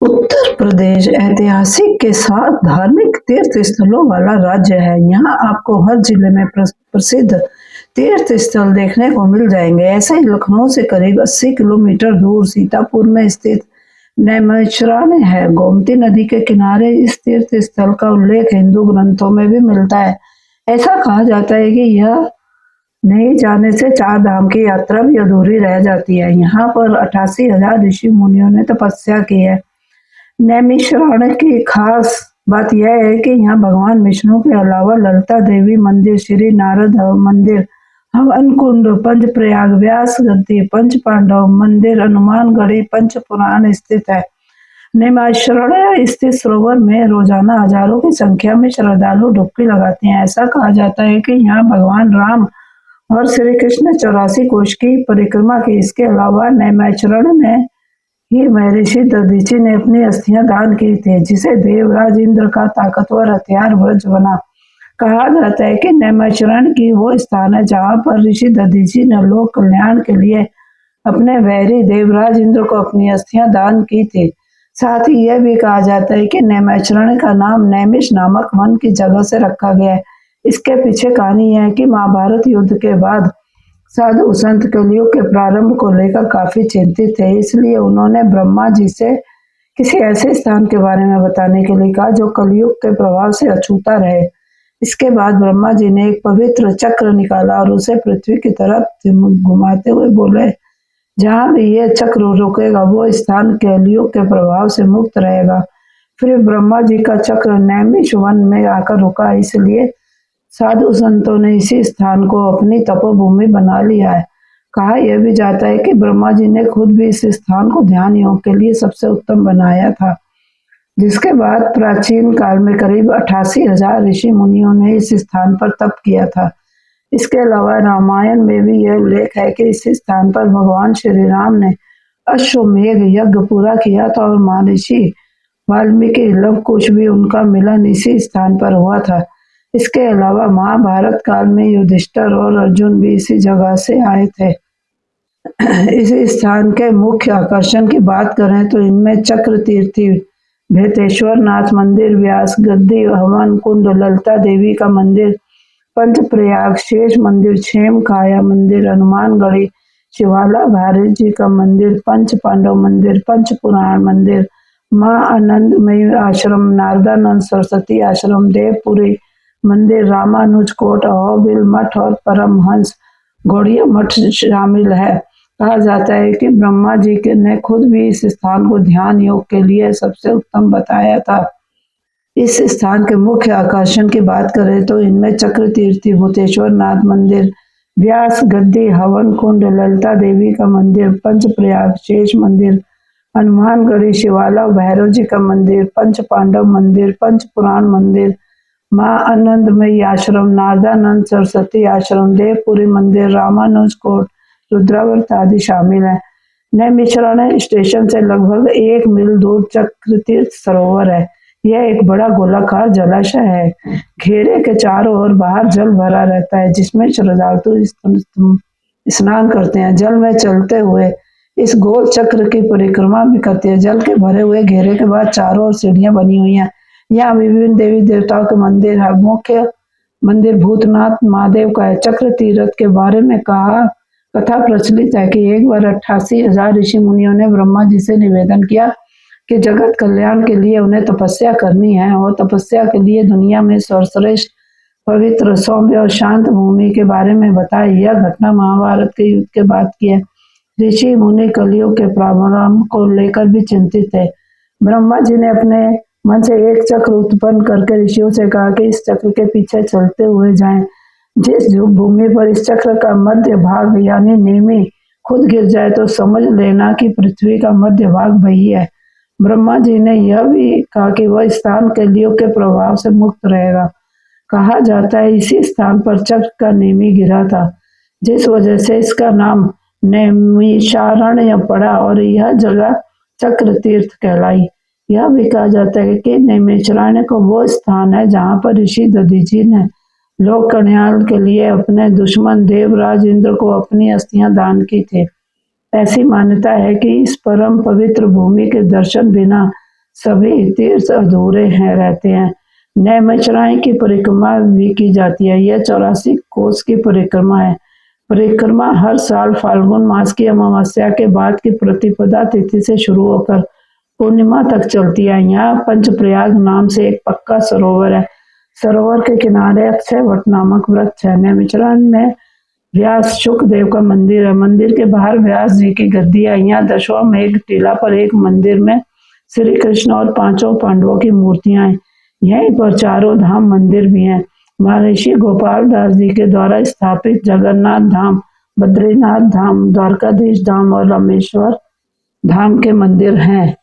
उत्तर प्रदेश ऐतिहासिक के साथ धार्मिक तीर्थ स्थलों वाला राज्य है। यहाँ आपको हर जिले में प्रसिद्ध तीर्थ स्थल देखने को मिल जाएंगे। ऐसे ही लखनऊ से करीब 80 किलोमीटर दूर सीतापुर में स्थित नैमिषारण्य है। गोमती नदी के किनारे इस तीर्थ स्थल का उल्लेख हिंदू ग्रंथों में भी मिलता है। ऐसा कहा जाता है कि यह नहीं जाने से 4 धाम की यात्रा भी अधूरी रह जाती है। यहाँ पर 88,000 ऋषि मुनियों ने तपस्या की है। नैमिषारण्य की खास बात यह है कि यहाँ भगवान विष्णु के अलावा ललिता देवी मंदिर, श्री नारद मंदिर, हवन कुंड, पंच प्रयाग, व्यास गद्दी, पंच पांडव मंदिर, हनुमानगढ़ी, पंच पुराण स्थित है। नैमिषारण्य स्थित सरोवर में रोजाना हजारों की संख्या में श्रद्धालु डुबकी लगाते हैं। ऐसा कहा जाता है कि यहाँ भगवान राम और श्री कृष्ण 84 कोष की परिक्रमा की। इसके अलावा नैमिषारण्य में ही महर्षि दधीचि ने अपनी अस्थियां दान की थी, जिसे देवराज इंद्र का ताकतवर हथियार वज्र बना। कहा जाता है कि नैमिषारण्य की वो स्थान है जहाँ पर ऋषि दधीचि ने लोक कल्याण के लिए अपने वैरी देवराज इंद्र को अपनी अस्थियां दान की थी। साथ ही यह भी कहा जाता है कि नैमिषारण्य का नाम नैमिष नामक वन की जगह से रखा गया है। इसके पीछे कहानी यह है कि महाभारत युद्ध के बाद साधु संत कलयुग के प्रारंभ को लेकर काफी चिंतित थे, इसलिए उन्होंने ब्रह्मा जी से किसी ऐसे स्थान के बारे में बताने के लिए कहा जो कलयुग के प्रभाव से अछूता रहे। इसके बाद ब्रह्मा जी ने एक पवित्र चक्र निकाला और उसे पृथ्वी की तरफ घुमाते हुए बोले, जहां भी यह चक्र रुकेगा वो स्थान कलयुग के प्रभाव से मुक्त रहेगा। फिर ब्रह्मा जी का चक्र नैमिष वन में आकर रुका, इसलिए साधु संतों ने इसी स्थान को अपनी तपोभूमि बना लिया है। कहा यह भी जाता है कि ब्रह्मा जी ने खुद भी इस स्थान को ध्यान योग के लिए सबसे उत्तम बनाया था, जिसके बाद प्राचीन काल में करीब 88,000 ऋषि मुनियों ने इस स्थान पर तप किया था। इसके अलावा रामायण में भी यह उल्लेख है कि इस स्थान पर भगवान श्री राम ने अश्वमेध यज्ञ पूरा किया था और महर्षि वाल्मीकि लव कुश भी उनका मिलन इसी स्थान पर हुआ था। इसके अलावा महाभारत काल में युधिष्ठिर और अर्जुन भी इसी जगह से आए थे। इस स्थान के मुख्य आकर्षण की बात करें तो इनमें चक्र तीर्थी, भेतेश्वर नाथ मंदिर, व्यास गद्दी, हवन कुंड, ललिता देवी का मंदिर, पंच प्रयाग, शेष मंदिर, क्षेम काया मंदिर, हनुमानगढ़ी, शिवाला भारत जी का मंदिर, पंच पांडव मंदिर, पंच पुराण मंदिर, माँ आनंदमयी आश्रम, नारदानंद सरस्वती आश्रम, देवपुरी मंदिर, रामानुज कोट, अहोबिल मठ और परमहंस गौड़िया मठ शामिल है। कहा जाता है कि ब्रह्मा जी ने खुद भी इस स्थान को ध्यान योग के लिए सबसे उत्तम बताया था। इस स्थान के मुख्य आकर्षण की बात करें तो इनमें चक्र तीर्थी, भूतेश्वर नाथ मंदिर, व्यास गद्दी, हवन कुंड, ललिता देवी का मंदिर, पंच प्रयाग, शेष मंदिर, हनुमानगढ़ी, शिवाला भैरव जी का मंदिर, पंच पांडव मंदिर, पंच पुराण मंदिर, माँ आनंदमयी आश्रम, नारदानंद सरस्वती आश्रम, देवपुरी मंदिर, रामानुज कोट, रुद्रावर्त आदि शामिल है। नैमिषारण्य स्टेशन से लगभग 1 मील दूर चक्रतीर्थ सरोवर है। यह एक बड़ा गोलाकार जलाशय है। घेरे के चारों ओर बाहर जल भरा रहता है, जिसमें श्रद्धालु स्नान करते हैं। जल में चलते हुए इस गोल चक्र की परिक्रमा भी करते हैं। जल के भरे हुए घेरे के बाद चारों ओर सीढ़ियां बनी हुई हैं। यहाँ विभिन्न देवी देवताओं के मंदिर है। मुख्य मंदिर भूतनाथ महादेव का है। चक्र तीर्थ के बारे में कथा प्रचलित है कि एक बार 88,000 ऋषि मुनियों ने ब्रह्मा जी से निवेदन किया कि जगत कल्याण के लिए उन्हें तपस्या करनी है और तपस्या के लिए दुनिया में सर्वश्रेष्ठ, पवित्र, सौम्य और शांत भूमि के बारे में बताए। यह घटना महाभारत के युद्ध के बाद की है। ऋषि मुनि कलयुग के प्रारंभ को लेकर भी चिंतित है। ब्रह्मा जी ने अपने मन से एक चक्र उत्पन्न करके ऋषियों से कहा कि इस चक्र के पीछे चलते हुए जाएं। जिस भूमि पर इस चक्र का मध्य भाग यानी नेमी खुद गिर जाए तो समझ लेना कि पृथ्वी का मध्य भाग वही है। ब्रह्मा जी ने यह भी कहा कि वह स्थान कलयुग के प्रभाव से मुक्त रहेगा। कहा जाता है इसी स्थान पर चक्र का नेमी गिरा था, जिस वजह से इसका नाम नैमिषारण्य पड़ा और यह जगह चक्र तीर्थ कहलाई। यह भी कहा जाता है कि नैमिषारण्य को वो स्थान है जहाँ पर ऋषि दधीचि ने लोक कल्याण के लिए अपने दुश्मन देवराज इंद्र को अपनी अस्थियां दान की थी। ऐसी मान्यता है कि इस परम पवित्र भूमि के दर्शन बिना सभी तीर्थ अधूरे हैं रहते हैं। नैमिषारण्य की परिक्रमा भी की जाती है। यह 84 कोस की परिक्रमा है। परिक्रमा हर साल फाल्गुन मास की अमावस्या के बाद की प्रतिपदा तिथि से शुरू होकर पूर्णिमा तक चलती है। यहाँ पंचप्रयाग नाम से एक पक्का सरोवर है। सरोवर के किनारे अक्षयवट नामक वृक्ष है। नैमिषारण्य में व्यास शुकदेव का मंदिर है। मंदिर के बाहर व्यास जी की गद्दी है। यहाँ दशवमेघ टीला पर एक मंदिर में श्री कृष्ण और पांचों पांडवों की मूर्तियां हैं। यहीं पर चारों धाम मंदिर भी हैं। महर्षि गोपाल दास जी के द्वारा स्थापित जगन्नाथ धाम, बद्रीनाथ धाम, द्वारकाधीश धाम और रामेश्वर धाम के मंदिर हैं।